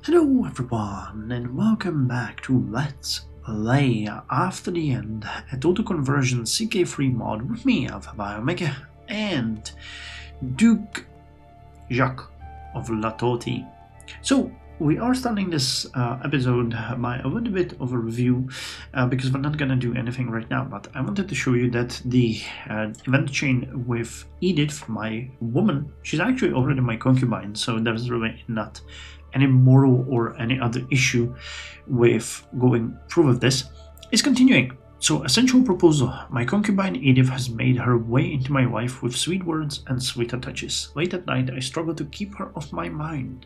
Hello everyone and welcome back to Let's Play After the End, a total conversion CK3 mod with me, Alpha Biomega, and Duke Jacques of La Torti. So we are starting this episode by a little bit of a review because we're not gonna do anything right now, but I wanted to show you that the event chain with Edith, my woman, she's actually already my concubine, so there's really not any moral or any other issue with going through with this, is continuing. So, essential proposal. My concubine Edith has made her way into my life with sweet words and sweeter touches. Late at night, I struggle to keep her off my mind.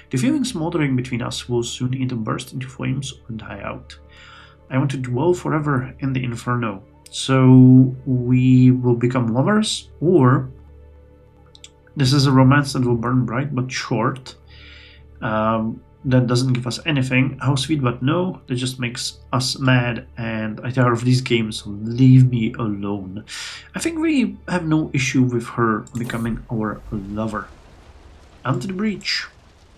The feeling smoldering between us will soon either burst into flames or die out. I want to dwell forever in the inferno. So, we will become lovers, or this is a romance that will burn bright but short. That doesn't give us anything. How sweet, but no, that just makes us mad, and I tire of these games, so leave me alone. I think we have no issue with her becoming our lover. Onto the breach.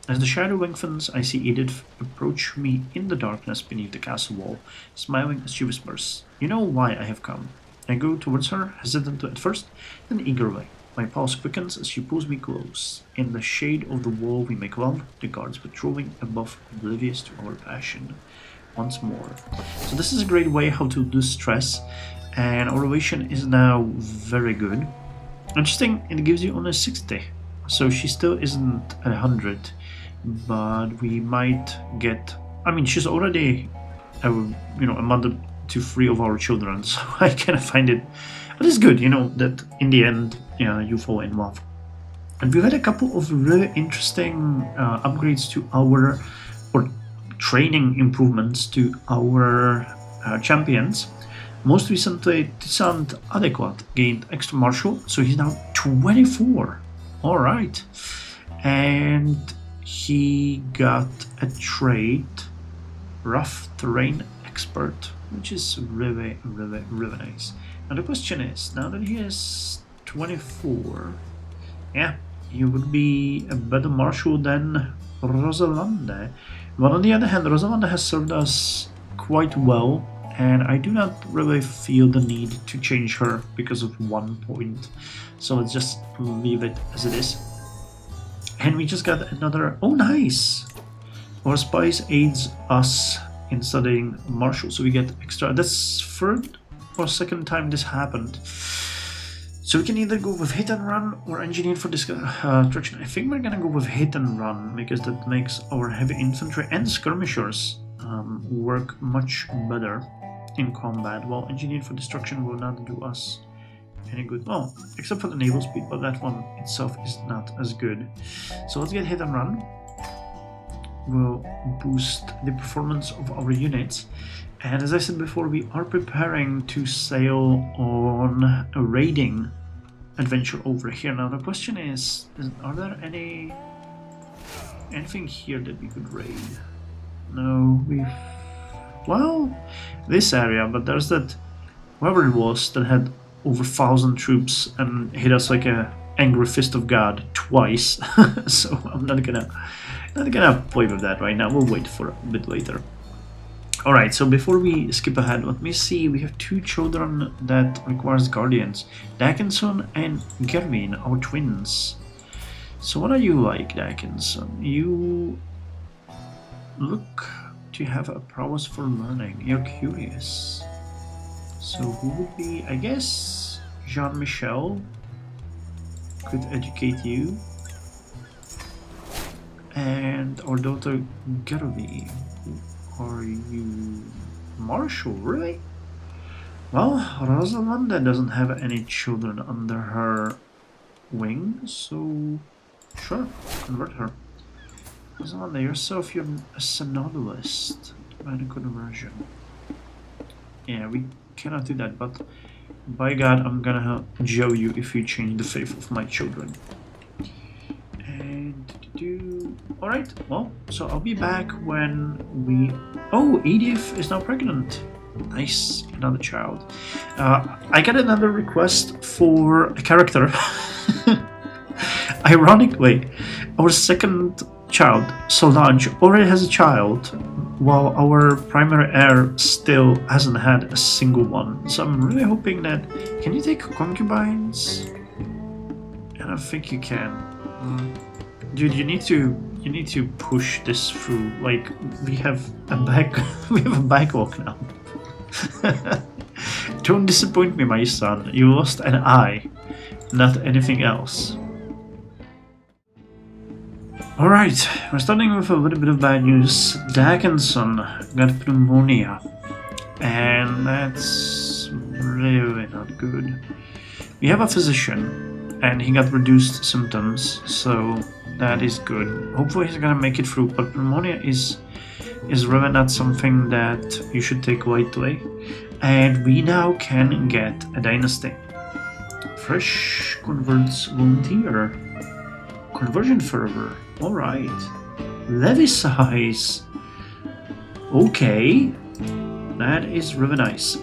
As the shadow lengthens, I see Edith approach me in the darkness beneath the castle wall, smiling as she whispers, "You know why I have come." I go towards her, hesitant at first, then eagerly. My pulse quickens as she pulls me close. In the shade of the wall we make love, the guards patrolling above, oblivious to our passion. Once more. So this is a great way how to lose stress, and our relation is now very good. Interesting, it gives you only 60, so she still isn't 100, but we might get... I mean, she's already a mother to 3 of our children, so I kind of find it... But it's good, that in the end, you fall in love. And we've had a couple of really interesting upgrades to our, or training improvements to our champions. Most recently, Toussaint Adequate gained extra martial, so he's now 24. Alright. And he got a trait, rough terrain expert, which is really, really, really nice. Now the question is, now that he is 24, yeah, he would be a better marshal than Rosalande. But on the other hand, Rosalande has served us quite well, and I do not really feel the need to change her because of 1 point. So let's just leave it as it is. And we just got another... Oh, nice! Our spice aids us in studying martial, so we get extra... That's third or second time this happened. So we can either go with hit and run or engineer for destruction. I think we're gonna go with hit and run because that makes our heavy infantry and skirmishers work much better in combat, while engineer for destruction will not do us any good. Well, except for the naval speed, but that one itself is not as good. So let's get hit and run. We'll boost the performance of our units. And as I said before, we are preparing to sail on a raiding adventure over here. Now the question is are there anything here that we could raid? No, well, this area, but there's that, whoever it was that had over 1,000 troops and hit us like a angry fist of God twice. So I'm not gonna play with that right now. We'll wait for a bit later. Alright, so before we skip ahead, let me see, we have 2 children that requires guardians. Dickinson and Carribean, our twins. So what are you like, Dickinson? You look to have a prowess for learning. You're curious. So who would be, I guess, Jean-Michel could educate you. And our daughter Gervie. Are you Marshall, really? Well, Rosalande doesn't have any children under her wing, so sure, convert her. Rosalande, yourself, you're a synodalist. Divine conversion. Yeah, we cannot do that, but by God, I'm gonna jail you if you change the faith of my children. And alright, well, so I'll be back when we... Oh, Edith is now pregnant. Nice, another child. I got another request for a character. Ironically, our second child. Solange already has a child, while our primary heir still hasn't had a single one. So I'm really hoping that... Can you take concubines? I don't think you can. Dude, you need to push this through. Like, we have a backlog now. Don't disappoint me, my son. You lost an eye, not anything else. Alright, we're starting with a little bit of bad news. Dickinson got pneumonia, and that's really not good. We have a physician, and he got reduced symptoms, so that is good. Hopefully he's gonna make it through, but pneumonia is really not something that you should take lightly. And we now can get a dynasty. Fresh converts volunteer. Conversion fervor. Alright. Levy size. Okay. That is really nice.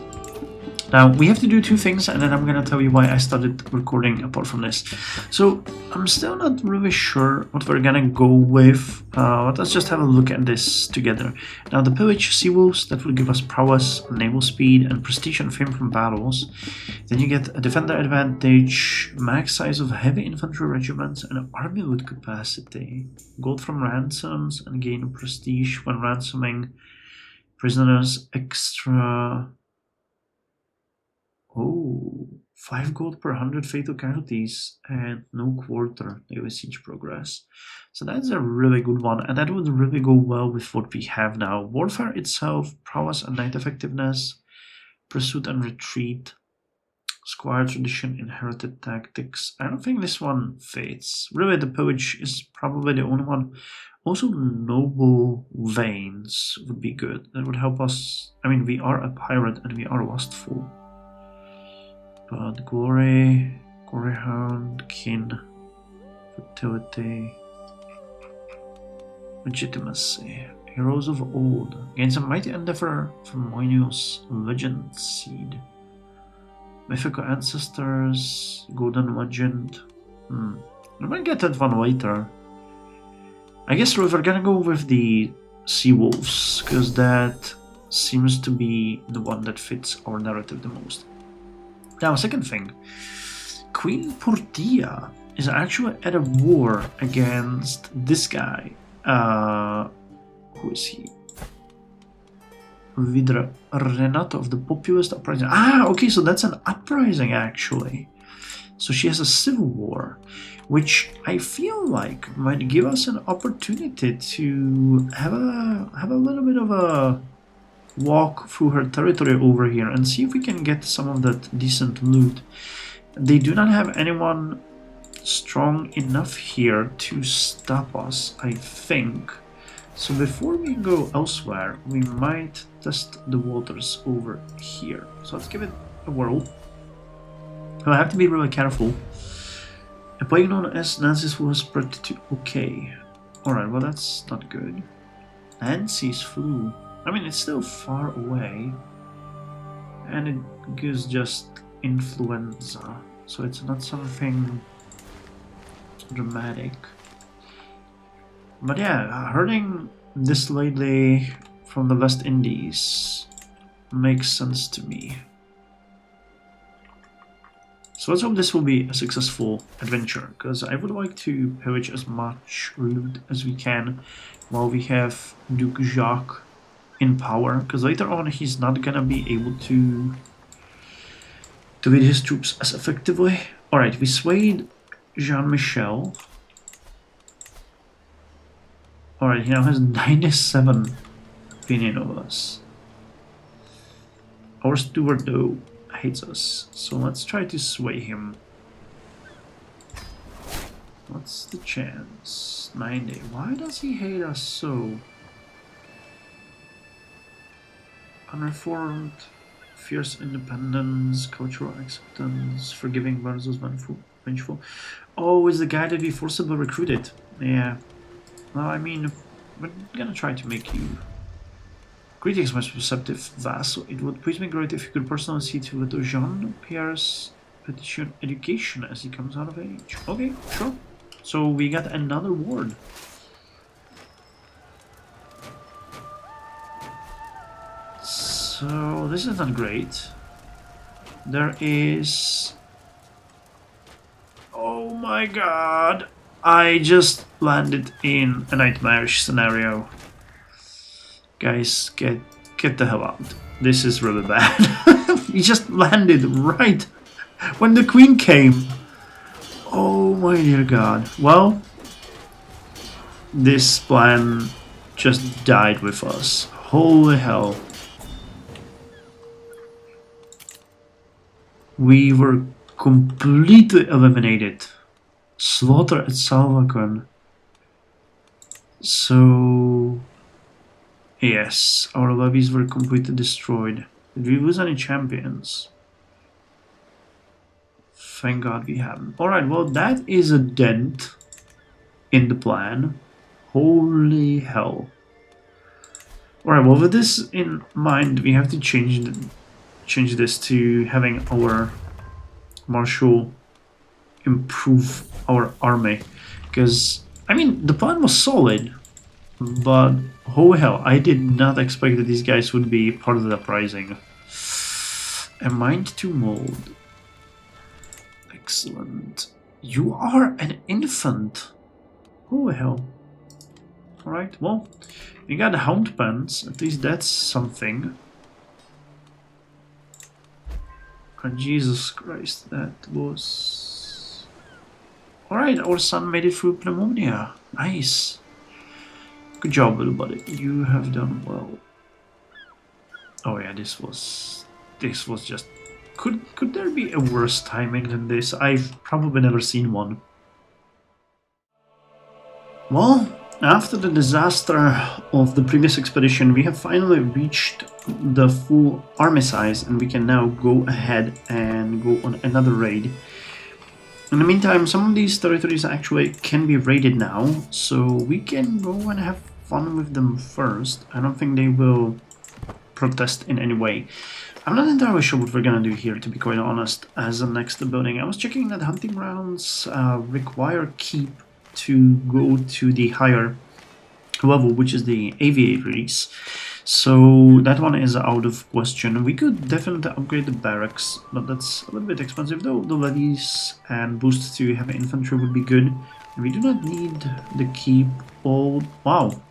Now, we have to do two things, and then I'm gonna tell you why I started recording apart from this. So, I'm still not really sure what we're gonna go with. Let's just have a look at this together. Now, the pillage seawolves, that will give us prowess, naval speed, and prestige and fame from battles. Then you get a defender advantage, max size of heavy infantry regiments, and army loot capacity. Gold from ransoms, and gain prestige when ransoming prisoners. Extra... Oh, 5 gold per 100 fatal casualties and no quarter daily siege progress. So that's a really good one, and that would really go well with what we have now. Warfare itself, prowess and night effectiveness, pursuit and retreat, squire tradition, inherited tactics. I don't think this one fits. Really, the pillage is probably the only one. Also, noble veins would be good. That would help us. I mean, we are a pirate and we are lustful. But glory, hound, kin, fertility, legitimacy, heroes of old, gains a mighty endeavor from Moinius legend seed, mythical ancestors, golden legend. We might get that one later. I guess we're gonna go with the sea wolves, because that seems to be the one that fits our narrative the most. Now, second thing, Queen Portia is actually at a war against this guy. Who is he? Vidra Renato of the Populist Uprising. Ah, okay, so that's an uprising actually. So she has a civil war, which I feel like might give us an opportunity to have a little bit of a walk through her territory over here and see if we can get some of that decent loot. They do not have anyone strong enough here to stop us, I think. So before we go elsewhere, we might test the waters over here. So let's give it a whirl. I have to be really careful. A plague known as Nancy's was spread to... Okay. Alright, well that's not good. Nancy's flu. I mean, it's still far away, and it gives just influenza, so it's not something dramatic. But yeah, hurting this lady from the West Indies makes sense to me. So let's hope this will be a successful adventure, because I would like to pillage as much loot as we can while we have Duke Jacques in power, because later on he's not gonna be able to lead his troops as effectively. Alright, we swayed Jean-Michel. Alright, he now has 97 opinion of us. Our steward though hates us, so let's try to sway him. What's the chance? 90. Why does he hate us so? Unreformed, fierce independence, cultural acceptance, forgiving versus vengeful. Oh, is the guy that we forcibly recruited. Yeah. Well, I mean, we're gonna try to make you... Greetings, my perceptive vassal. It would please me great if you could personally see to little Jean-Pierre's petition education as he comes out of age. Okay, sure. So we got another ward. So this is not great. There is... Oh my god! I just landed in a nightmarish scenario. Guys, get the hell out. This is really bad. We just landed right when the queen came. Oh my dear god. Well, this plan just died with us. Holy hell. We were completely eliminated. Slaughter at Salvacan. So... Yes, our levies were completely destroyed. Did we lose any champions? Thank God we haven't. Alright, well that is a dent in the plan. Holy hell. Alright, well with this in mind, we have to change this to having our marshal improve our army. Because, I mean, the plan was solid, but oh hell, I did not expect that these guys would be part of the uprising. A mind to mold. Excellent. You are an infant. Oh hell. Alright, well, we got hound pants. At least that's something. Oh, Jesus Christ, that was... Alright, our son made it through pneumonia. Nice. Good job, little buddy. You have done well. Oh yeah, this was just... Could there be a worse timing than this? I've probably never seen one. Well, after the disaster of the previous expedition, we have finally reached the full army size, and we can now go ahead and go on another raid. In the meantime, some of these territories actually can be raided now, so we can go and have fun with them first. I don't think they will protest in any way. I'm not entirely sure what we're gonna do here, to be quite honest, as the next building. I was checking that hunting grounds require keep to go to the higher level, which is the aviaries. So that one is out of question. We could definitely upgrade the barracks, but that's a little bit expensive, though the levies and boosts to heavy infantry would be good. And we do not need the keep all... Wow.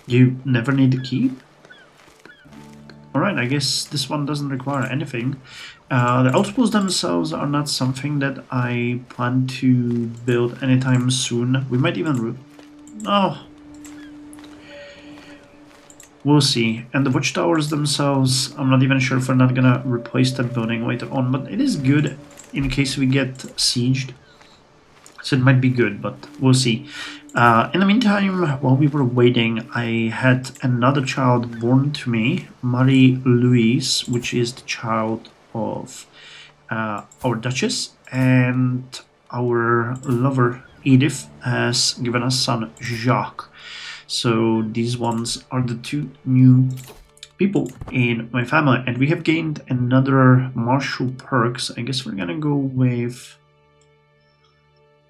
You never need the keep? Alright, I guess this one doesn't require anything. The outposts themselves are not something that I plan to build anytime soon. We might even... Oh. We'll see. And the watchtowers themselves, I'm not even sure if we're not gonna replace that building later on, but it is good in case we get sieged. So it might be good, but we'll see. In the meantime, while we were waiting, I had another child born to me, Marie-Louise, which is the child of our Duchess, and our lover Edith has given us son Jacques. So these ones are the two new people in my family, and we have gained another martial perks. I guess we're gonna go with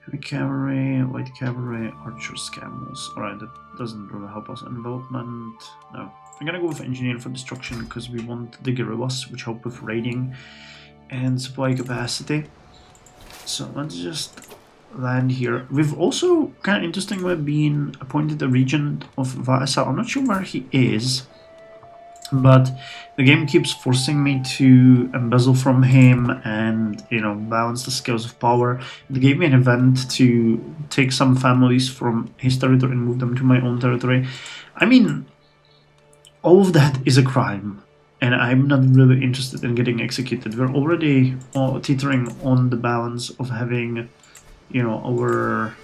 heavy cavalry, light cavalry, archers, camels. Alright, that doesn't really help us. Envelopment, no. I'm gonna go with engineer for destruction because we want the guerrillas, which help with raiding and supply capacity. So let's just land here. We've also, kind of interestingly, been appointed a regent of Vassal. I'm not sure where he is, but the game keeps forcing me to embezzle from him and, you know, balance the scales of power. They gave me an event to take some families from his territory and move them to my own territory. I mean, all of that is a crime, and I'm not really interested in getting executed. We're already teetering on the balance of having, you know, our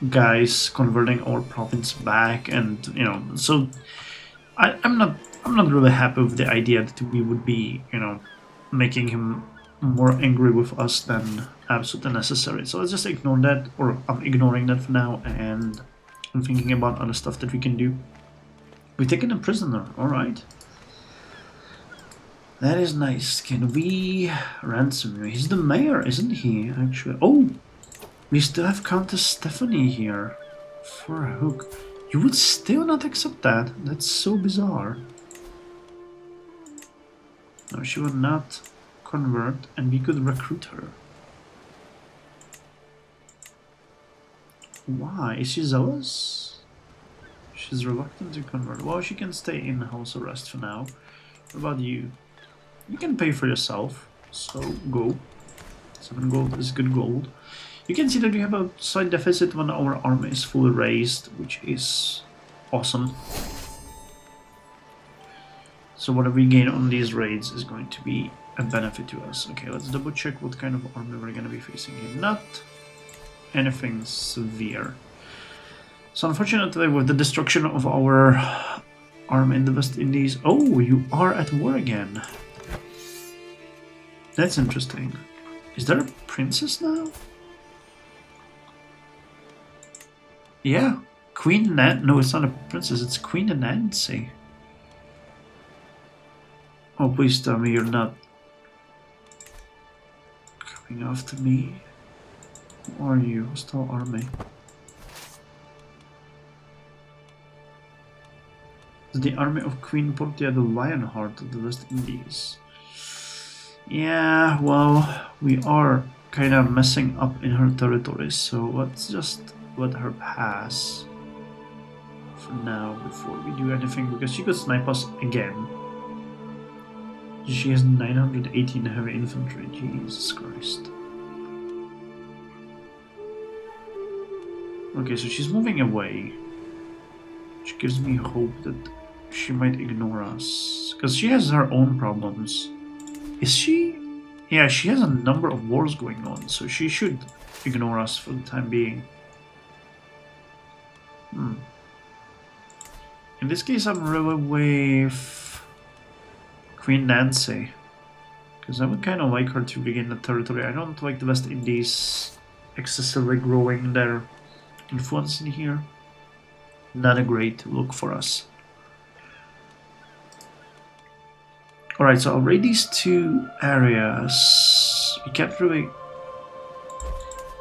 guys converting our province back, and, you know, so I'm not really happy with the idea that we would be, you know, making him more angry with us than absolutely necessary. So let's just ignore that, or I'm ignoring that for now, and I'm thinking about other stuff that we can do. We've taken a prisoner, alright. That is nice. Can we ransom him? He's the mayor, isn't he, actually? Oh! We still have Countess Stephanie here. For a hook. You would still not accept that? That's so bizarre. No, she would not convert, and we could recruit her. Why? Is she zealous? She's reluctant to convert. Well, she can stay in house arrest for now. What about you? You can pay for yourself, so go. 7 gold is good gold. You can see that we have a slight deficit when our army is fully raised, which is awesome. So whatever we gain on these raids is going to be a benefit to us. Okay, let's double check what kind of army we're going to be facing here. Not anything severe. So unfortunately, with the destruction of our army in the West Indies... Oh, you are at war again. That's interesting. Is there a princess now? Yeah, Queen Nan... No, it's not a princess, it's Queen Nancy. Oh, please tell me you're not coming after me. Who are you? Hostile army. The army of Queen Portia the Lionheart of the West Indies. Yeah, well, we are kind of messing up in her territories, so let's just let her pass for now before we do anything, because she could snipe us again. She has 918 heavy infantry, Jesus Christ. Okay, so she's moving away, which gives me hope that she might ignore us, because she has her own problems. Is she? Yeah, she has a number of wars going on, so she should ignore us for the time being. In this case, I'm really with Queen Nancy, because I would kind of like her to regain the territory. I don't like the West Indies excessively growing their influence in here. Not a great look for us. Alright, so I'll raid these 2 areas. We can't really...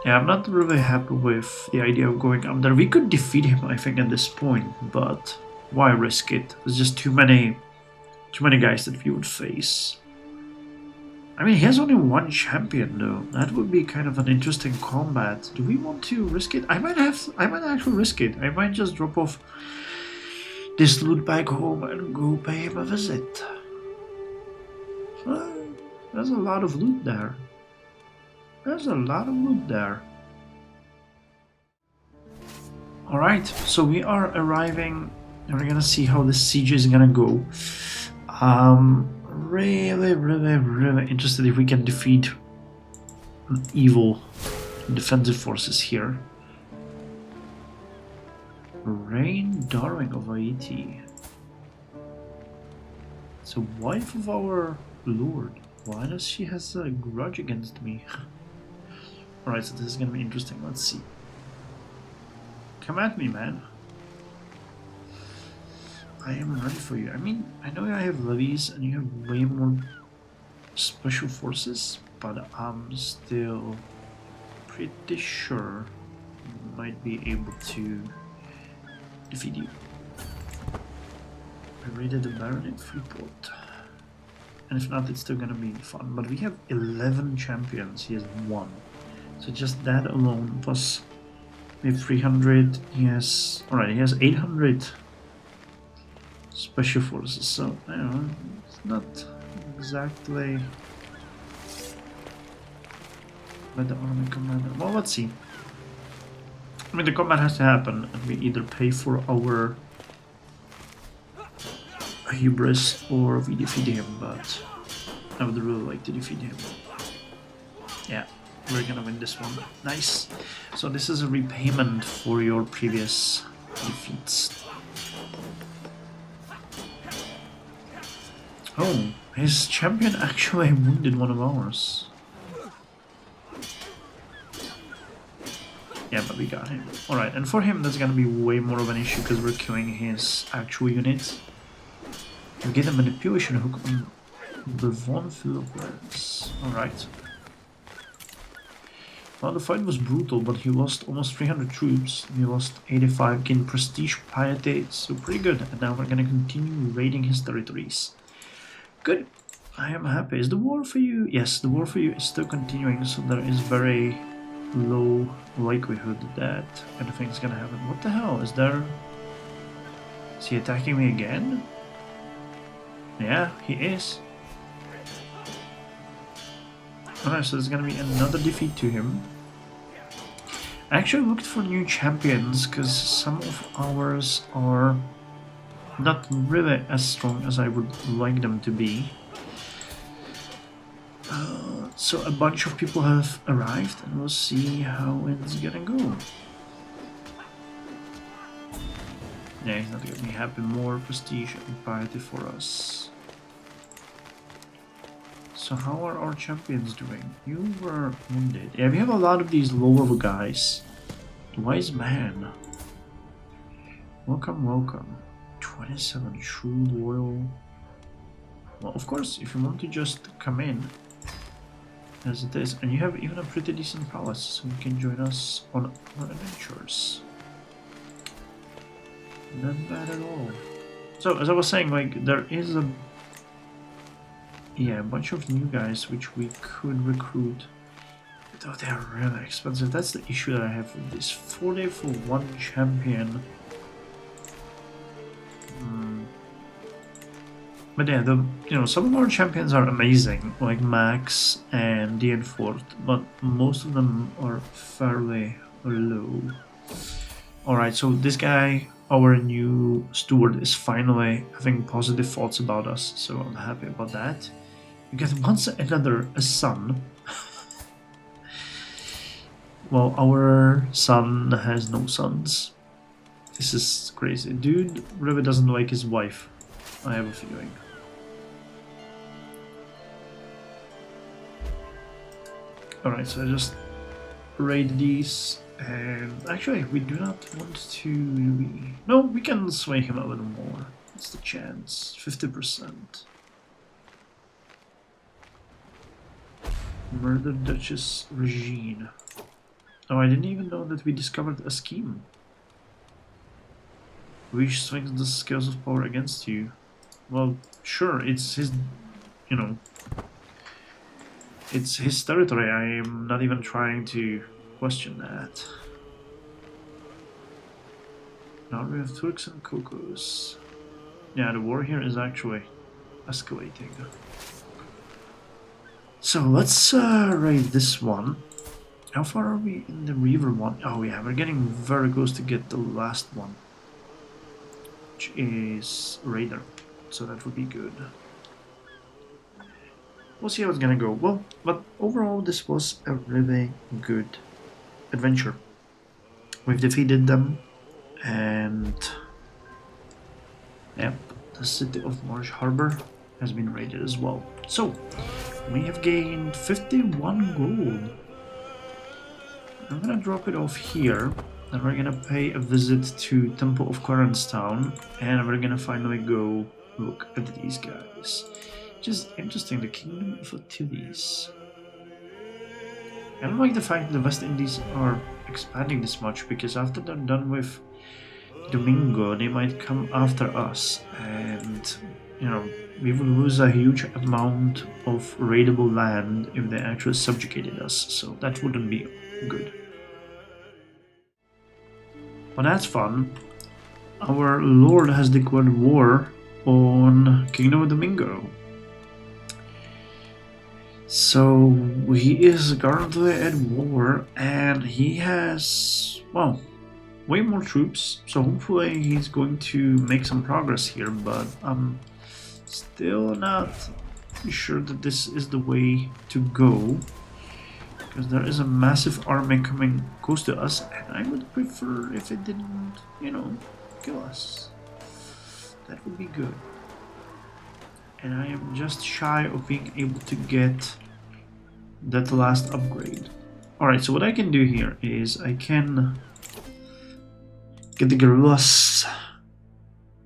Yeah, I'm not really happy with the idea of going up there. We could defeat him, I think, at this point, but why risk it? There's just too many guys that we would face. I mean, he has only 1 champion, though. That would be kind of an interesting combat. Do we want to risk it? I might actually risk it. I might just drop off this loot back home and go pay him a visit. Well, there's a lot of loot there. There's a lot of loot there. Alright, so we are arriving, and we're gonna see how this siege is gonna go. Really interested if we can defeat evil defensive forces here. Reign Darwin of Haiti. It's a wife of our lord. Why does she has a grudge against me? Alright, so this is gonna be interesting. Let's see. Come at me, man. I am ready for you. I mean, I know I have levies and you have way more special forces, but I'm still pretty sure I might be able to defeat you. I raided the Baron in Freeport. And if not, it's still gonna be fun. But we have 11 champions, he has 1. So just that alone, plus we have 300, he has... Alright, he has 800 special forces, so, I don't know, it's not exactly... By the army commander. Well, let's see. I mean, the combat has to happen, and we either pay for our hubris or we defeat him, but I would really like to defeat him. Yeah, we're gonna win this one. Nice. So this is a repayment for your previous defeats. Oh, his champion actually wounded one of ours. Yeah, but we got him. Alright, and for him that's gonna be way more of an issue because we're killing his actual units. We get a manipulation hook on the Von Philippines. Alright. Well, the fight was brutal, but he lost almost 300 troops. He lost 85, gained prestige, piety, so pretty good. And now we're gonna continue raiding his territories. Good. I am happy. Is the war for you? Yes, the war for you is still continuing, so there is very low likelihood that anything's gonna happen. What the hell? Is he attacking me again? Yeah, he is. Alright, so there's gonna be another defeat to him. I actually looked for new champions because some of ours are not really as strong as I would like them to be. So a bunch of people have arrived and we'll see how it's gonna go. Yeah, he's not gonna be happy. More prestige and piety for us. So how are our champions doing? You were wounded. Yeah, we have a lot of these low-level guys. Wise man. Welcome, welcome. 27, true, loyal. Well, of course, if you want to just come in as it is, and you have even a pretty decent palace, so you can join us on our adventures. Not bad at all. So, as I was saying, like, there is a bunch of new guys which we could recruit. But oh, they're really expensive. That's the issue that I have with this. 40 for one champion. But yeah, some of our champions are amazing, like Max and Dienfort, but most of them are fairly low. Alright, so this guy, our new steward, is finally having positive thoughts about us, so I'm happy about that. You get once another a son. Well, our son has no sons. This is crazy. Dude really doesn't like his wife, I have a feeling. Alright, so I just raid these, and actually we do not want to... No, we can sway him a little more. What's the chance? 50%. Murder Duchess Regine. Oh, I didn't even know that we discovered a scheme. Which swings the scales of power against you. Well, sure, it's his, it's his territory. I am not even trying to question that. Now we have Turks and Cocos. Yeah, the war here is actually escalating. So let's raid this one. How far are we in the river one? Oh yeah, we're getting very close to get the last one, which is Raider. So that would be good. We'll see how it's gonna go. Well, but overall this was a really good adventure. We've defeated them, and yep, the city of Marsh Harbor has been raided as well. So we have gained 51 gold. I'm gonna drop it off here, and we're gonna pay a visit to Temple of Quarrenstown, and we're gonna finally go look at these guys. Just interesting, the Kingdom of Antilles. I don't like the fact that the West Indies are expanding this much, because after they're done with Domingo, they might come after us, and we will lose a huge amount of raidable land if they actually subjugated us, so that wouldn't be good. But that's fun. Our lord has declared war on Kingdom of Domingo. So he is currently at war, and he has, well, way more troops, so hopefully he's going to make some progress here, but I'm still not sure that this is the way to go, because there is a massive army coming close to us, and I would prefer if it didn't, kill us. That would be good. And I am just shy of being able to get that last upgrade. Alright, so what I can do here is I can get the Guerrillas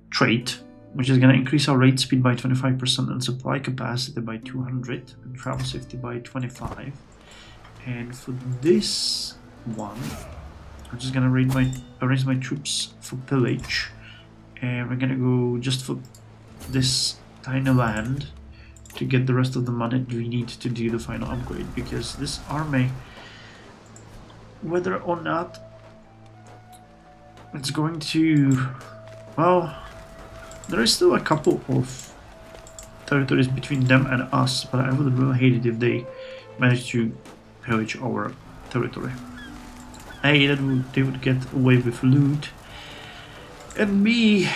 trait, which is going to increase our raid speed by 25% and supply capacity by 200 and travel safety by 25. And for this one, I'm just gonna arrange my troops for pillage, and we're gonna go just for this tiny land to get the rest of the money we need to do the final upgrade, because this army, whether or not it's going to, well, there is still a couple of territories between them and us, but I would really hate it if they managed to pillage our territory. A, they would get away with loot, and B,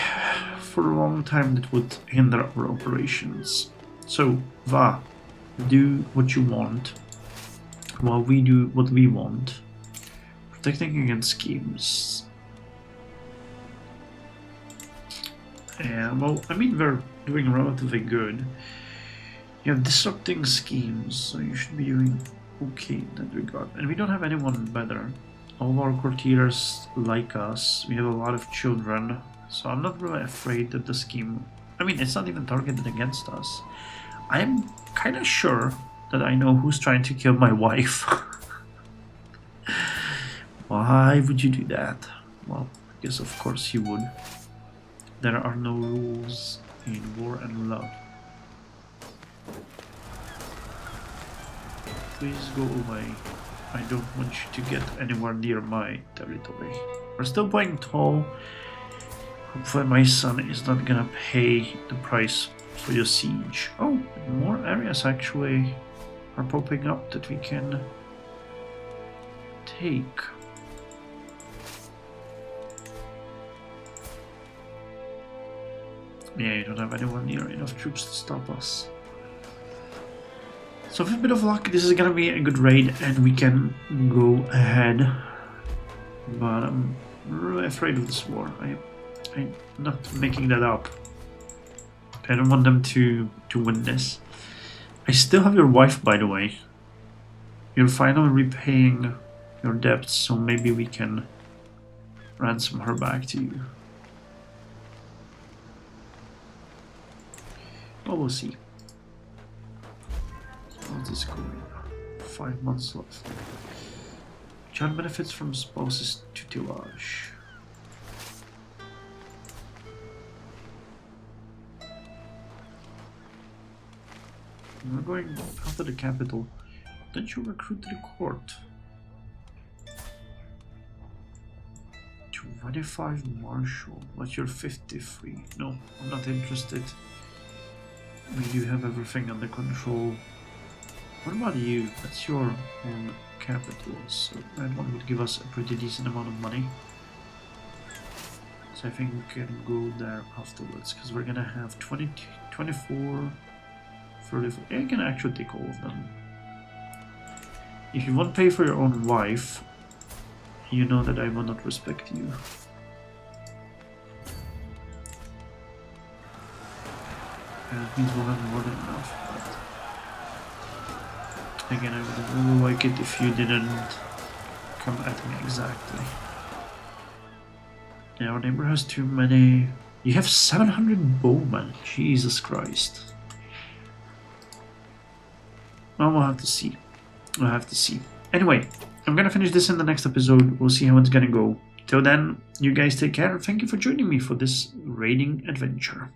for a long time that would hinder our operations. So, Va, do what you want, while we do what we want. Protecting against schemes. Well, I mean, we're doing relatively good. You have disrupting schemes, so you should be doing okay in that regard. And we don't have anyone better. All of our courtiers like us. We have a lot of children, so I'm not really afraid that the scheme... I mean, it's not even targeted against us. I'm kind of sure that I know who's trying to kill my wife. Why would you do that? Well, I guess of course you would. There are no rules in war and love. Please go away. I don't want you to get anywhere near my territory. We're still playing tall. Hopefully my son is not gonna pay the price for your siege. Oh, more areas actually are popping up that we can take. Yeah, you don't have anyone near enough troops to stop us. So with a bit of luck, this is gonna be a good raid and we can go ahead. But I'm really afraid of this war. I'm not making that up. I don't want them to win this. I still have your wife, by the way. You're finally repaying your debts, so maybe we can ransom her back to you. Well, we'll see. How's this going? 5 months left. Child benefits from spouse's tutelage. We're going after the capital. Don't you recruit to the court? 25 marshal, but you're 53. No, I'm not interested. We do have everything under control. What about you? That's your own capital, so that one would give us a pretty decent amount of money. So I think we can go there afterwards, because we're gonna have 20, 24, 34. Yeah, I can actually take all of them. If you won't pay for your own wife, you know that I will not respect you. And it means we'll have more than enough, but again, I would really like it if you didn't come at me exactly. Yeah, our neighbor has too many. You have 700 bowmen, Jesus Christ. Well, we'll have to see. We'll have to see. Anyway, I'm gonna finish this in the next episode. We'll see how it's gonna go. Till then, you guys take care. Thank you for joining me for this raiding adventure.